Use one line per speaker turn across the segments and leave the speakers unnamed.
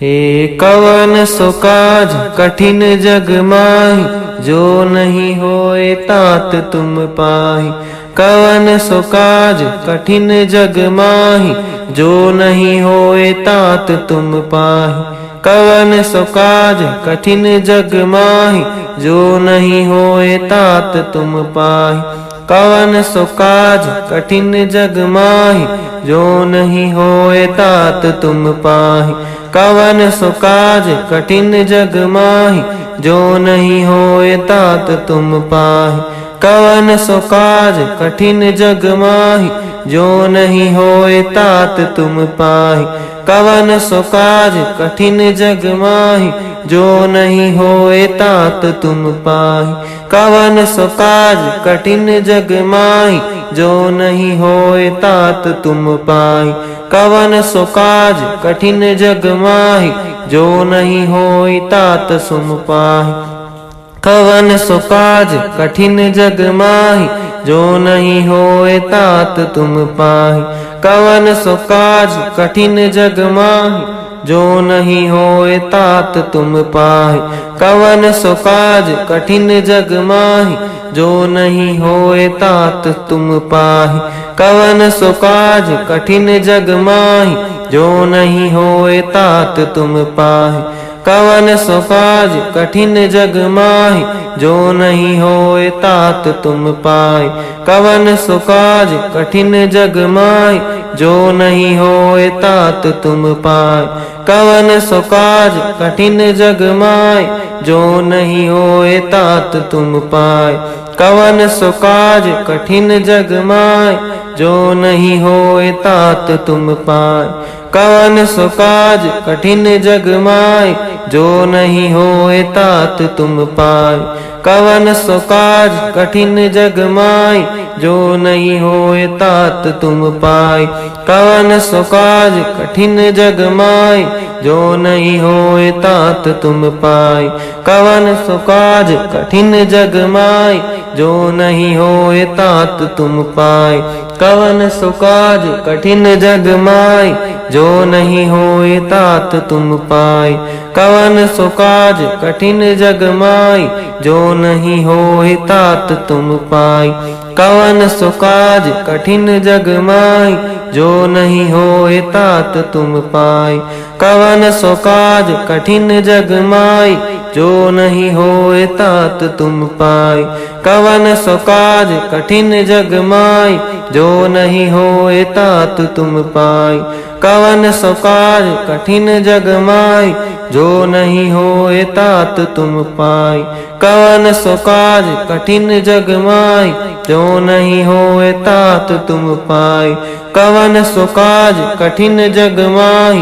हे कवन सो काज कठिन जग माहि, जो नहीं होए तात तुम पाहि। कवन सो काज कठिन जग माहि, जो नहीं होए तात तुम पाहि। कवन सो काज कठिन जग माहि, जो नहीं होए तात तुम पाहि। कवन सो काज कठिन जग माहि, जो नहीं होए तात तुम पाहि। कवन सो काज कठिन जग माहि, जो नहीं होए तात तुम पाहि। कवन सो काज कठिन जग माहि, जो नहीं होए तात तुम पाहि। कवन सो काज कठिन जग माहि, जो नहीं होए तात तुम पाहि। कवन सो काज कठिन जग माहि, जो नहीं होए तात तुम पाहि। कवन सो काज कठिन जग माहि, जो नहीं होए तात तुम पाहि। कवन सो काज कठिन जग माहि, जो नहीं होए तात तुम पाहि। कवन सो काज कठिन जग माहि, जो नहीं होए तात तुम पाहि। कवन सो काज कठिन जग माहि, जो नहीं होए तात तुम पाहि। कवन सो काज कठिन जग माहि, जो नहीं होए तात तुम पाहि। कवन सो काज कठिन जग माहि, जो नहीं होए तात तुम पाहि। कवन सो काज कठिन जग माहि, जो नहीं होए तात तुम पाहि। कवन सो काज कठिन जग माहि, जो नहीं होए तात तुम पाहि। कवन सो काज कठिन जग माहि, जो नहीं होए तात तुम पाहि। कवन सो काज कठिन जग माहि, जो नहीं होए तात तुम पाहि। कवन सो काज कठिन जग माहि, जो नहीं होए तात तुम पाहि। कवन सो काज कठिन जग माहि, जो नहीं होए तात तुम पाहि। कवन सो काज कठिन जग माहि, जो नहीं होए तात तुम पाहि। कवन सो काज कठिन जग माहि, जो नहीं होए तात तुम पाहि। कवन सो काज कठिन जग माहि, जो नहीं होए तात तुम पाहि। कवन सो काज कठिन जग माहि, जो नहीं होए तात तुम पाहि। कवन सो काज कठिन जग माहि, जो नहीं होए तात तुम पाहि। कवन सो काज कठिन जग माहि, जो नहीं होए तात तुम पाहि। कवन सो काज कठिन जग माहि, जो नहीं होए तात तुम पाहि। कवन सो काज कठिन जग माहि, जो नहीं होए तात तुम पाहि। कवन सो काज कठिन जग माहि,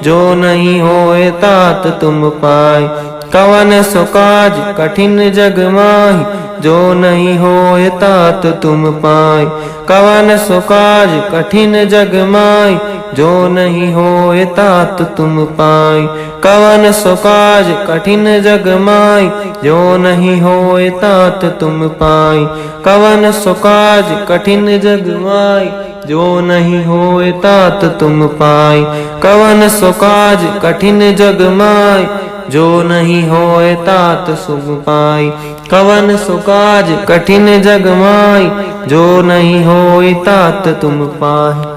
जो नहीं होए तात तुम पाहि। कवन सो काज कठिन जग माहि, जो नहीं होए तात तुम पाहि। कवन सो काज कठिन जग माहि, जो नहीं होए तात तुम पाहि। कवन सो काज कठिन जग माहि, जो नहीं होए तात तुम पाहि। कवन सो काज कठिन जग माहि, जो नहीं होए तात तुम पाहि। कवन सो काज कठिन जग माहि, जो नहीं होए तात तुम पाहि। कवन सो काज कठिन जग माहि, जो नहीं होए तात तुम पाहि।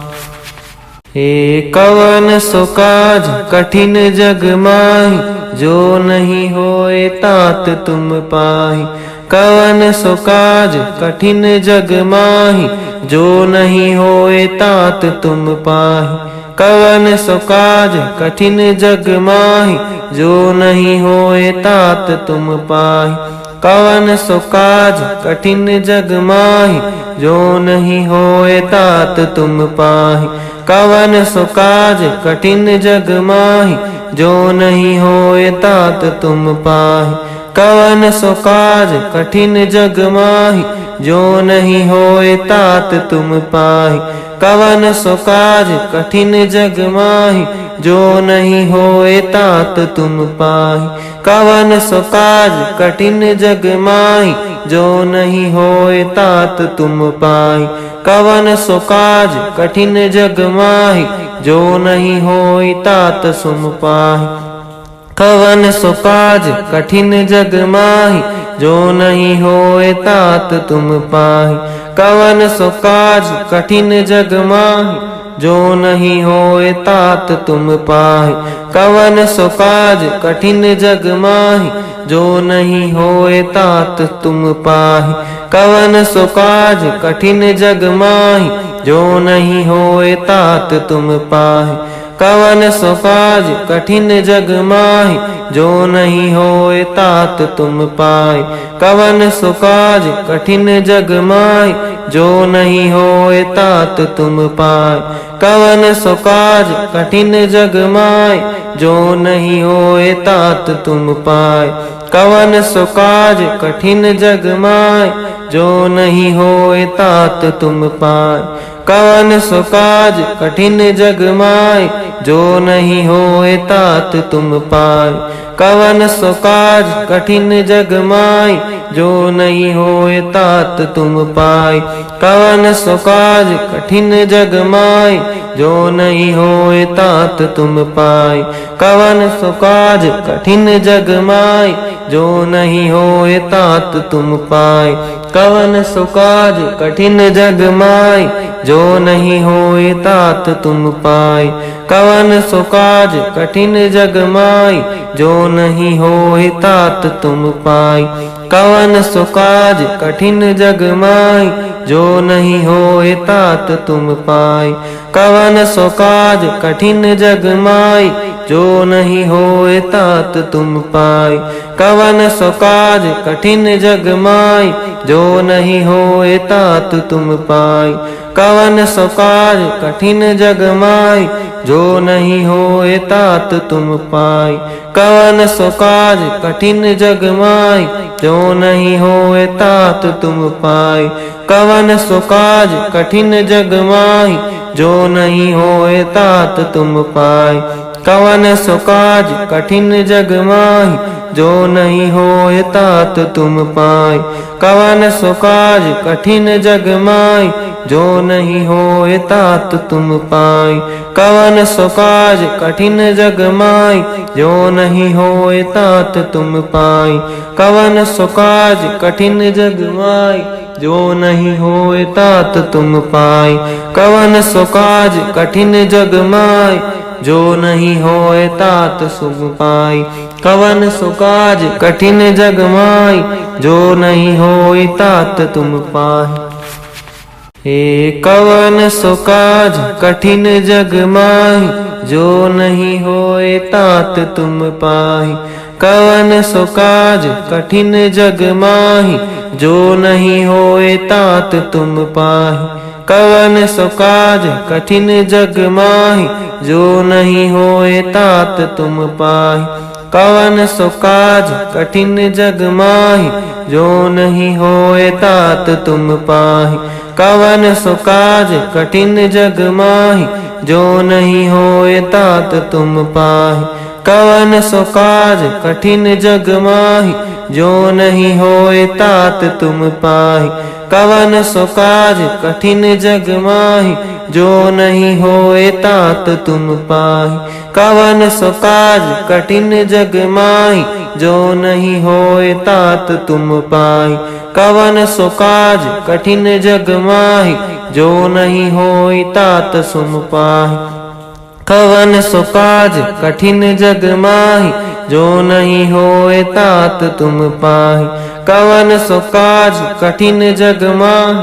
हे कवन सो काज कठिन जग माहि, जो नहीं होए तात तुम पाहि। कवन सो काज कठिन जग माहि, जो नहीं होए तात तुम पाहि। कवन सो काज कठिन जग माहि, जो नहीं होए तात तुम पाहि। कवन सो काज कठिन जग माहि, जो नहीं होए तात तुम पाहि। कवन सो काज कठिन जग माहि, जो नहीं होए तात तुम पाहि। कवन सो काज कठिन जग माहि, जो नहीं होए तात तुम पाहि। कवन सो काज कठिन जग माहि, जो नहीं होए तात तुम पाहि। कवन सो काज कठिन जग माहि, जो नहीं होए तात तुम पाहि। कवन सो काज कठिन जग माहि, जो नहीं होए तात तुम पाहि। कवन सो काज कठिन जग माहि, जो नहीं होए तात तुम पाहि। कवन सो काज कठिन जग माहि, जो नहीं होए तात तुम पाहि। कवन सो काज कठिन जग माहि, जो नहीं होए तात तुम पाहि। कवन सो काज कठिन जग माहि, जो नहीं होए तात तुम पाहि। कवन सो काज कठिन जग माहि, जो नहीं होए तात तुम पाहि। कवन सो काज कठिन जग माहि, जो नहीं होए तात तुम पाहि। कवन सो काज कठिन जग माहि, जो नहीं होए तात तुम पाहि। कवन सो काज कठिन जग माहि, जो नहीं होए तात तुम पाहि। कवन सो काज कठिन जग माहि, जो नहीं होए तात तुम पाहि। कवन सो काज कठिन जग माहि, जो नहीं होए तात तुम पाहि। कवन सो काज कठिन जग माहि, जो नहीं होए तात तुम पाहि। कवन सो काज कठिन जग माहि, जो नहीं होए तात तुम पाहि। कवन सो काज कठिन जग माहि, जो नहीं होए तात तुम पाहि। कवन सो काज कठिन जग माहि, जो नहीं होए तात तुम पाहि। कवन सो काज कठिन जग माहि, जो नहीं होए तात तुम पाहि। कवन सो काज कठिन जग माहि, जो नहीं होए तात तुम पाहि। कवन सो काज कठिन जग माहि, जो नहीं होए तात तुम पाहि। कवन सो काज कठिन जग माहि, जो नहीं होए तात तुम पाहि। कवन सो काज कठिन जग माहि, जो नहीं होए तात तुम पाहि। कवन सो काज कठिन जग माहि, जो नहीं होए तात तुम पाहि। कवन सो काज कठिन जग माहि, जो नहीं होए तात तुम पाहि। कवन सो काज कठिन जग माहि, जो नहीं होए तात तुम पाहि। कवन सो काज कठिन जग माहि, जो नहीं होए तात तुम पाहि। कवन सो काज कठिन जग माहि, जो नहीं होए तात तुम पाहि। कवन सो काज कठिन जग माहि, जो नहीं होए तात तुम पाहि। कवन सो काज कठिन जग माहि, जो नहीं होए तात तुम पाहि। हे कवन सो काज कठिन जग माहि, जो नहीं होए तात तुम पाहि। कवन सो काज कठिन जग माहि, जो नहीं होए तात तुम पाहि। कवन सो काज कठिन जग माहि, जो नहीं होए तात तुम पाहि। कवन सो काज कठिन जग माहि, जो नहीं होए तात तुम पाहि। कवन सो काज कठिन जग माहि, जो नहीं होए तात तुम पाहि। कवन सो काज कठिन जग माहि, जो नहीं होए तात तुम पाहि। कवन सो काज कठिन जग माहि, जो नहीं होए तात तुम पाहि। कवन सो काज कठिन जग माहि, जो नहीं होए तात तुम पाहि। कवन सो काज कठिन जग माहि, जो नहीं होए तात तुम पाहि। कवन सो काज कठिन जग माहि, जो नहीं होए तात तुम पाहि। कवन सो काज कठिन जग माहि,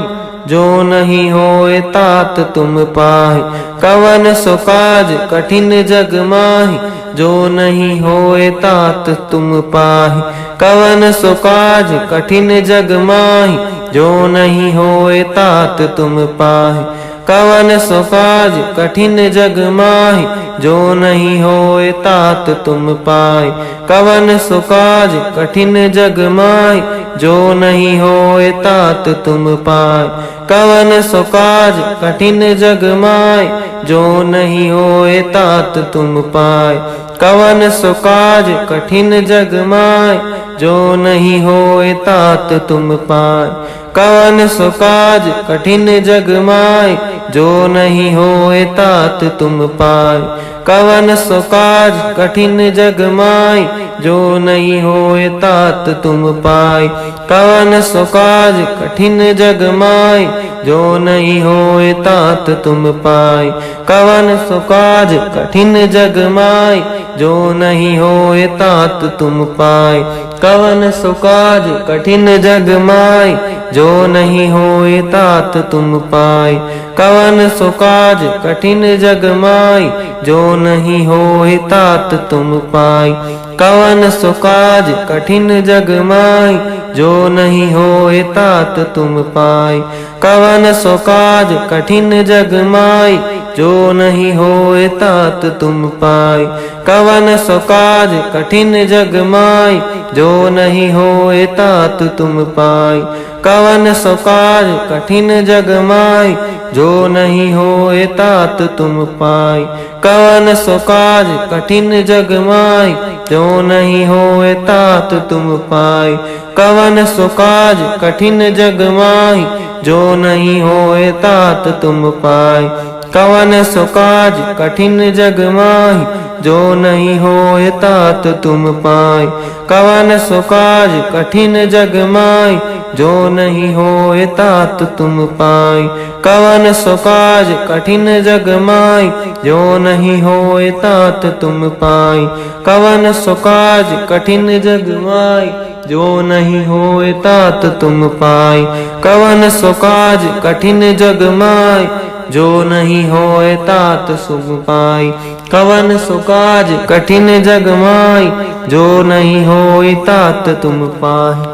जो नहीं होए तात तुम पाहि। कवन सो काज कठिन जग माहि, जो नहीं होए तात तुम पाहि। कवन सो काज कठिन जग माहि, जो नहीं होए तात तुम पाहि। कवन सो काज कठिन जग माहि, जो नहीं होए तात तुम पाहि। कवन सो काज कठिन जग माहि, जो नहीं होए तात तुम पाहि। कवन सो काज कठिन जग माहि, जो नहीं होए तात तुम पाहि। कवन सो काज कठिन जग माहि, जो नहीं होए तात तुम पाहि। कवन सो काज कठिन जग माहि, जो नहीं होए तात तुम पाहि। कवन सो काज कठिन जग माई, जो नहीं होए तात तुम पाई। कवन सो काज कठिन जग माई, जो नहीं होए तात तुम पाई। कवन सो काज कठिन जग माई, जो नहीं होए तात तुम पाई। कवन सो काज कठिन जग माई, जो नहीं होए तात तुम पाई। कवन सो काज कठिन जग माई, जो नहीं होए तात तुम पाई। कवन सो काज कठिन जग माई, जो नहीं होए तात तुम पाई। कवन सो काज कठिन जग माई, जो नहीं होए तात तुम पाई। कवन सो काज कठिन जग माई, जो नहीं होए तात तुम पाई। कवन सो काज कठिन जग माई, जो नहीं होए तात तुम पाई। कवन सो काज कठिन जग माई, जो नहीं होए तात तुम पाई। कवन सो काज कठिन जग माई, जो नहीं होए तात तुम पाई। कवन सो काज कठिन जग माही, जो नहीं होए तात तुम पाई। कवन सो काज कठिन जग माही, जो नहीं होए तात तुम पाई। कवन सो काज कठिन जग माही, जो नहीं होए तात तुम पाई। कवन सो काज कठिन जग माही, जो नहीं होए तात तुम पाई। कवन सो काज कठिन जग माही, जो नहीं होए तात सुख पाई। कवन सो काज कठिन जग माई, जो नहीं होए तात तुम पाई।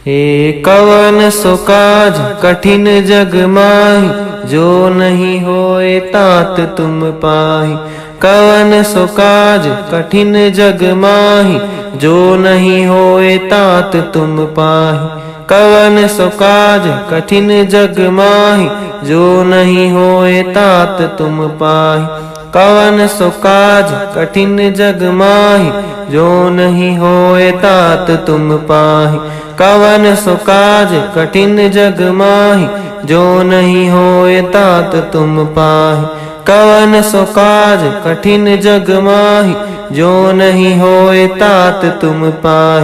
हे कवन सो काज कठिन जग माही, जो नहीं होए तात तुम पाई। कवन सो काज कठिन जग माही, जो नहीं होए तात तुम पाही। कवन सो काज कठिन जग माही, जो नहीं होए तात तुम पाही। कवन सो काज कठिन जग माही, जो नहीं होए तात तुम पाही। कवन सो काज कठिन जग माही, जो नहीं होए तात तुम पाही। कवन सो काज कठिन जग माही, जो नहीं होए तात तुम पाही।